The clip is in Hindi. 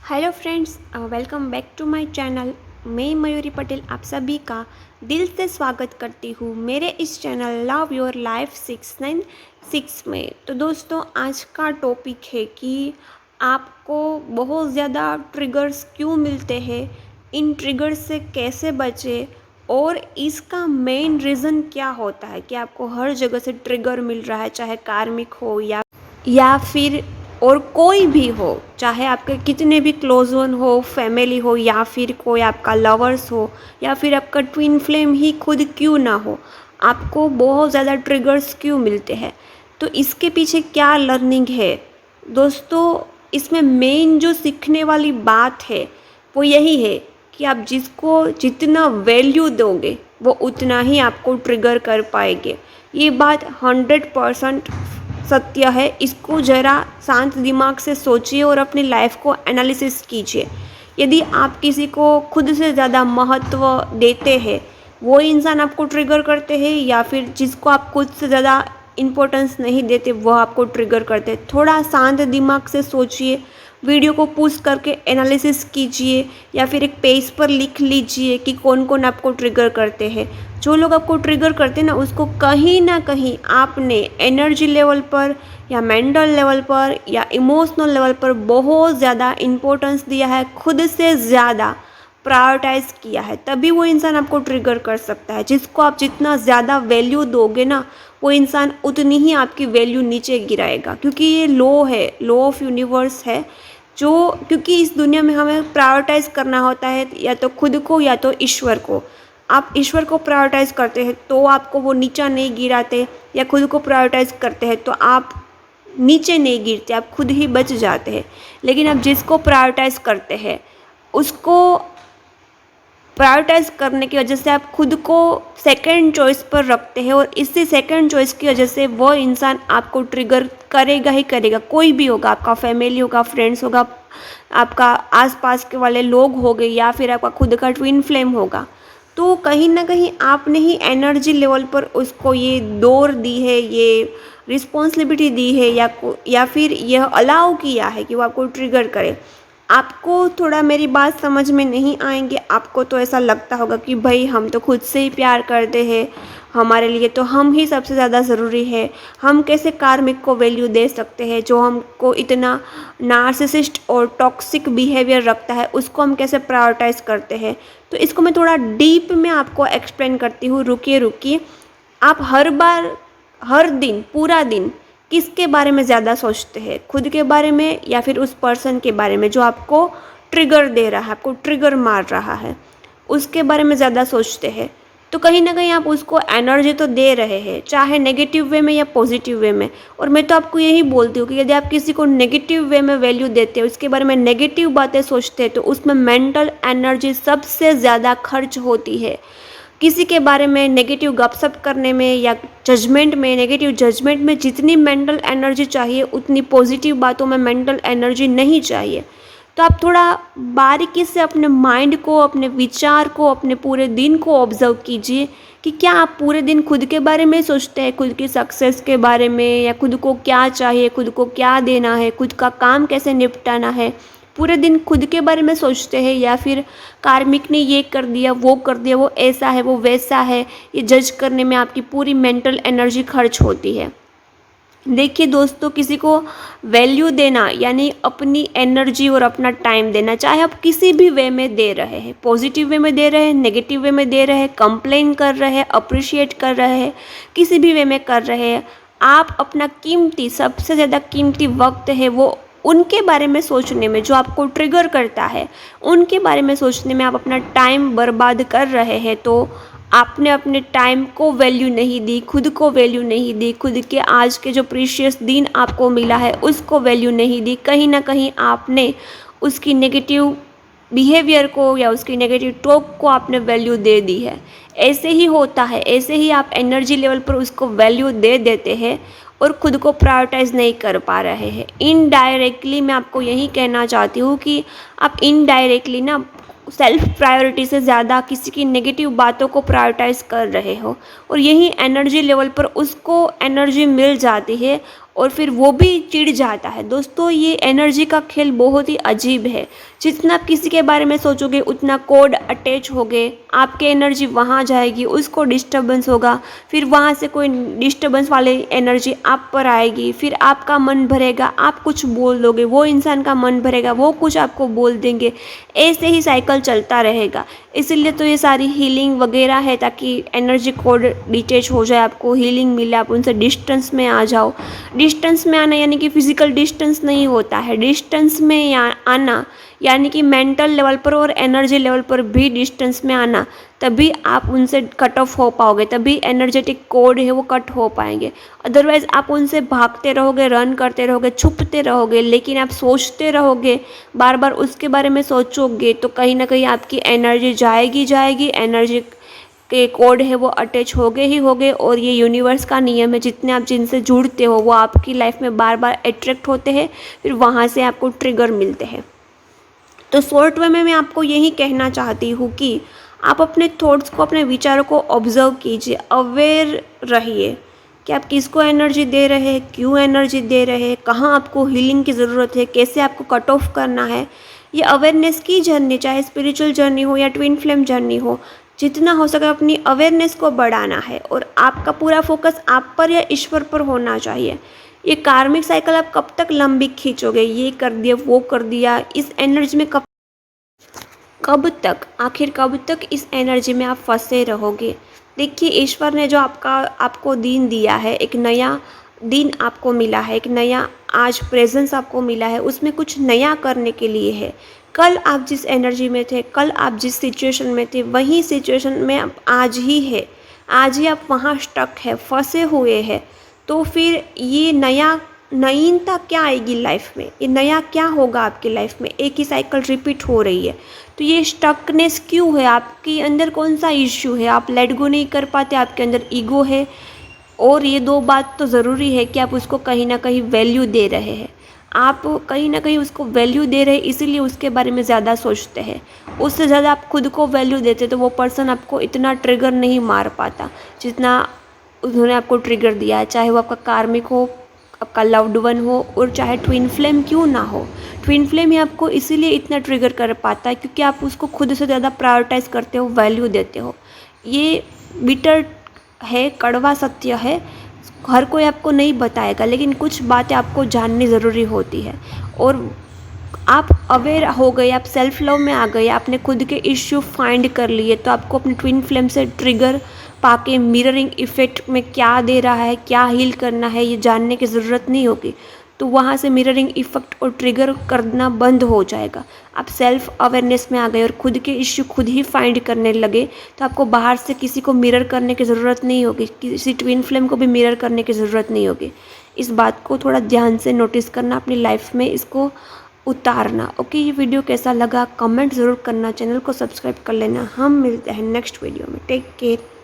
Hello friends, welcome back to my channel. मैं मयूरी पटेल आप सभी का दिल से स्वागत करती हूँ मेरे इस चैनल लव योर लाइफ 696 में। तो दोस्तों, आज का टॉपिक है कि आपको बहुत ज़्यादा ट्रिगर्स क्यों मिलते हैं, इन ट्रिगर्स से कैसे बचें और इसका मेन रीज़न क्या होता है कि आपको हर जगह से ट्रिगर मिल रहा है, चाहे कार्मिक हो या फिर और कोई भी हो, चाहे आपके कितने भी क्लोज वन हो, फैमिली हो या फिर कोई आपका लवर्स हो या फिर आपका ट्विन फ्लेम ही खुद क्यों ना हो, आपको बहुत ज़्यादा ट्रिगर्स क्यों मिलते हैं। तो इसके पीछे क्या लर्निंग है दोस्तों, इसमें मेन जो सीखने वाली बात है वो यही है कि आप जिसको जितना वैल्यू दोगे वो उतना ही आपको ट्रिगर कर पाएंगे। ये बात 100% सत्य है। इसको ज़रा शांत दिमाग से सोचिए और अपनी लाइफ को एनालिसिस कीजिए। यदि आप किसी को खुद से ज़्यादा महत्व देते हैं, वो इंसान आपको ट्रिगर करते हैं, या फिर जिसको आप खुद से ज़्यादा इम्पोर्टेंस नहीं देते वो आपको ट्रिगर करते हैं। थोड़ा शांत दिमाग से सोचिए, वीडियो को पॉज करके एनालिसिस कीजिए या फिर एक पेज पर लिख लीजिए कि कौन कौन आपको ट्रिगर करते हैं। जो लोग आपको ट्रिगर करते हैं ना, उसको कहीं ना कहीं आपने एनर्जी लेवल पर या मेंटल लेवल पर या इमोशनल लेवल पर बहुत ज़्यादा इम्पोर्टेंस दिया है, खुद से ज़्यादा प्रायोरिटाइज किया है, तभी वो इंसान आपको ट्रिगर कर सकता है। जिसको आप जितना ज़्यादा वैल्यू दोगे ना, वो इंसान उतनी ही आपकी वैल्यू नीचे गिराएगा, क्योंकि ये लॉ है, लॉ ऑफ यूनिवर्स है। जो क्योंकि इस दुनिया में हमें प्रायोरिटाइज करना होता है या तो खुद को या तो ईश्वर को। आप ईश्वर को प्रायोरिटाइज करते हैं तो आपको वो नीचा नहीं गिराते, या खुद को प्रायोरिटाइज करते हैं तो आप नीचे नहीं गिरते, आप खुद ही बच जाते हैं। लेकिन आप जिसको प्रायोरिटाइज करते हैं उसको प्रायोरिटाइज करने की वजह से आप खुद को सेकंड चॉइस पर रखते हैं, और इसी सेकंड चॉइस की वजह से वो इंसान आपको ट्रिगर करेगा ही करेगा। कोई भी होगा, आपका फैमिली होगा, फ्रेंड्स होगा, आपका आसपास के वाले लोग हो गए, या फिर आपका खुद का ट्विन फ्लेम होगा। तो कहीं ना कहीं आपने ही एनर्जी लेवल पर उसको ये दौर दी है, ये रिस्पॉन्सिबिलिटी दी है, या फिर यह अलाउ किया है कि वो आपको ट्रिगर करे। आपको थोड़ा मेरी बात समझ में नहीं आएंगे, आपको तो ऐसा लगता होगा कि भाई हम तो खुद से ही प्यार करते हैं, हमारे लिए तो हम ही सबसे ज़्यादा ज़रूरी है, हम कैसे कार्मिक को वैल्यू दे सकते हैं जो हमको इतना नार्सिसिस्ट और टॉक्सिक बिहेवियर रखता है, उसको हम कैसे प्रायोरिटाइज करते हैं। तो इसको मैं थोड़ा डीप में आपको एक्सप्लेन करती हूँ, रुकिए रुकिए। आप हर बार, हर दिन, पूरा दिन किसके बारे में ज़्यादा सोचते हैं, खुद के बारे में या फिर उस पर्सन के बारे में जो आपको ट्रिगर दे रहा है, आपको ट्रिगर मार रहा है, उसके बारे में ज़्यादा सोचते हैं। तो कहीं ना कहीं आप उसको एनर्जी तो दे रहे हैं, चाहे नेगेटिव वे में या पॉजिटिव वे में। और मैं तो आपको यही बोलती हूँ कि यदि आप किसी को नेगेटिव वे में वैल्यू देते हो, उसके बारे में नेगेटिव बातें सोचते हैं, तो उसमें मेंटल एनर्जी सबसे ज़्यादा खर्च होती है। किसी के बारे में नेगेटिव गपशप करने में या जजमेंट में, नेगेटिव जजमेंट में जितनी मेंटल एनर्जी चाहिए उतनी पॉजिटिव बातों में मेंटल एनर्जी नहीं चाहिए। तो आप थोड़ा बारीकी से अपने माइंड को, अपने विचार को, अपने पूरे दिन को ऑब्जर्व कीजिए कि क्या आप पूरे दिन खुद के बारे में सोचते हैं, खुद की सक्सेस के बारे में, या खुद को क्या चाहिए, खुद को क्या देना है, खुद का काम कैसे निपटाना है। पूरे दिन खुद के बारे में सोचते हैं, या फिर कार्मिक ने ये कर दिया, वो कर दिया, वो ऐसा है, वो वैसा है, ये जज करने में आपकी पूरी मेंटल एनर्जी खर्च होती है। देखिए दोस्तों, किसी को वैल्यू देना यानी अपनी एनर्जी और अपना टाइम देना, चाहे आप किसी भी वे में दे रहे हैं, पॉजिटिव वे में दे रहे हैं, नेगेटिव वे में दे रहे हैं, कंप्लेन कर रहे हैं, अप्रिशिएट कर रहे हैं, किसी भी वे में कर रहे हैं, आप अपना कीमती, सबसे ज़्यादा कीमती वक्त है वो उनके बारे में सोचने में जो आपको ट्रिगर करता है, उनके बारे में सोचने में आप अपना टाइम बर्बाद कर रहे हैं। तो आपने अपने टाइम को वैल्यू नहीं दी, खुद को वैल्यू नहीं दी, खुद के आज के जो प्रीशियस दिन आपको मिला है उसको वैल्यू नहीं दी। कहीं ना कहीं आपने उसकी नेगेटिव बिहेवियर को या उसकी नेगेटिव टॉक को आपने वैल्यू दे दी है। ऐसे ही होता है, ऐसे ही आप एनर्जी लेवल पर उसको वैल्यू दे देते हैं और खुद को प्रायोरिटाइज नहीं कर पा रहे हैं। इनडायरेक्टली मैं आपको यही कहना चाहती हूँ कि आप इनडायरेक्टली ना सेल्फ प्रायोरिटी से ज़्यादा किसी की नेगेटिव बातों को प्रायोरिटाइज कर रहे हो, और यही एनर्जी लेवल पर उसको एनर्जी मिल जाती है और फिर वो भी चिढ़ जाता है। दोस्तों ये एनर्जी का खेल बहुत ही अजीब है। जितना आप किसी के बारे में सोचोगे उतना कोड अटैच होगे, आपकी एनर्जी वहाँ जाएगी, उसको डिस्टर्बेंस होगा, फिर वहाँ से कोई डिस्टर्बेंस वाली एनर्जी आप पर आएगी, फिर आपका मन भरेगा, आप कुछ बोल दोगे, वो इंसान का मन भरेगा, वो कुछ आपको बोल देंगे। ऐसे ही साइकिल चलता रहेगा। इसीलिए तो ये सारी हीलिंग वगैरह है, ताकि एनर्जी कोड डिटैच हो जाए, आपको हीलिंग मिले, आप उनसे डिस्टेंस में आ जाओ। डिस्टेंस में आना यानी कि फिजिकल डिस्टेंस नहीं होता है, डिस्टेंस में आना यानी कि मेंटल लेवल पर और एनर्जी लेवल पर भी डिस्टेंस में आना, तभी आप उनसे कट ऑफ हो पाओगे, तभी एनर्जेटिक कोड है वो कट हो पाएंगे। अदरवाइज़ आप उनसे भागते रहोगे, रन करते रहोगे, छुपते रहोगे, लेकिन आप सोचते रहोगे, बार बार उसके बारे में सोचोगे, तो कहीं ना कहीं आपकी एनर्जी जाएगी, एनर्जी के कोड है वो अटैच होगे ही होगे। और ये यूनिवर्स का नियम है, जितने आप जिनसे जुड़ते हो वो आपकी लाइफ में बार बार अट्रैक्ट होते हैं, फिर वहाँ से आपको ट्रिगर मिलते हैं। तो शॉर्ट वे में मैं आपको यही कहना चाहती हूँ कि आप अपने थॉट्स को, अपने विचारों को ऑब्जर्व कीजिए, अवेयर रहिए कि आप किसको एनर्जी दे रहे हैं, क्यों एनर्जी दे रहे हैं, कहाँ आपको हीलिंग की ज़रूरत है, कैसे आपको कट ऑफ करना है। ये अवेयरनेस की जर्नी, चाहे स्पिरिचुअल जर्नी हो या ट्विन फ्लेम जर्नी हो, जितना हो सके अपनी अवेयरनेस को बढ़ाना है और आपका पूरा फोकस आप पर या ईश्वर पर होना चाहिए। ये कार्मिक साइकिल आप कब तक लंबी खींचोगे, ये कर दिया, वो कर दिया, इस एनर्जी में कब तक, आखिर कब तक इस एनर्जी में आप फंसे रहोगे। देखिए ईश्वर ने जो आपको दिन दिया है, एक नया दिन आपको मिला है, एक नया आज प्रेजेंस आपको मिला है, उसमें कुछ नया करने के लिए है। कल आप जिस एनर्जी में थे, कल आप जिस सिचुएशन में थे, वही सिचुएशन में आप आज ही है, आज ही आप वहाँ स्टक है, फंसे हुए हैं। तो फिर ये नवीनता क्या आएगी लाइफ में, ये नया क्या होगा आपकी लाइफ में। एक ही साइकिल रिपीट हो रही है, तो ये स्टकनेस क्यों है, आपके अंदर कौन सा इश्यू है, आप लेट गो नहीं कर पाते, आपके अंदर ईगो है। और ये दो बात तो ज़रूरी है कि आप उसको कहीं ना कहीं वैल्यू दे रहे हैं, आप कहीं ना कहीं उसको वैल्यू दे रहे हैं, इसीलिए उसके बारे में ज़्यादा सोचते हैं। उससे ज़्यादा आप खुद को वैल्यू देते तो वो पर्सन आपको इतना ट्रिगर नहीं मार पाता जितना उन्होंने आपको ट्रिगर दिया है, चाहे वो आपका कार्मिक हो, आपका लव्ड वन हो, और चाहे ट्विन फ्लेम क्यों ना हो। ट्विन फ्लेम ही आपको इसीलिए इतना ट्रिगर कर पाता है क्योंकि आप उसको खुद से ज़्यादा प्रायोरिटाइज़ करते हो, वैल्यू देते हो। ये बिटर है, कड़वा सत्य है, हर कोई आपको नहीं बताएगा, लेकिन कुछ बातें आपको जाननी ज़रूरी होती है। और आप अवेयर हो गए, आप सेल्फ लव में आ गए, आपने खुद के इश्यू फाइंड कर लिए, तो आपको अपने ट्विन फ्लेम से ट्रिगर पाके मिररिंग इफ़ेक्ट में क्या दे रहा है, क्या हील करना है, ये जानने की ज़रूरत नहीं होगी। तो वहाँ से मिररिंग इफ़ेक्ट और ट्रिगर करना बंद हो जाएगा। आप सेल्फ अवेयरनेस में आ गए और खुद के इश्यू खुद ही फाइंड करने लगे, तो आपको बाहर से किसी को मिरर करने की ज़रूरत नहीं होगी, किसी ट्विन फ्लेम को भी मिरर करने की ज़रूरत नहीं होगी। इस बात को थोड़ा ध्यान से नोटिस करना, अपनी लाइफ में इसको उतारना। ओके, ये वीडियो कैसा लगा कमेंट ज़रूर करना, चैनल को सब्सक्राइब कर लेना। हम मिलते हैं नेक्स्ट वीडियो में। Take care.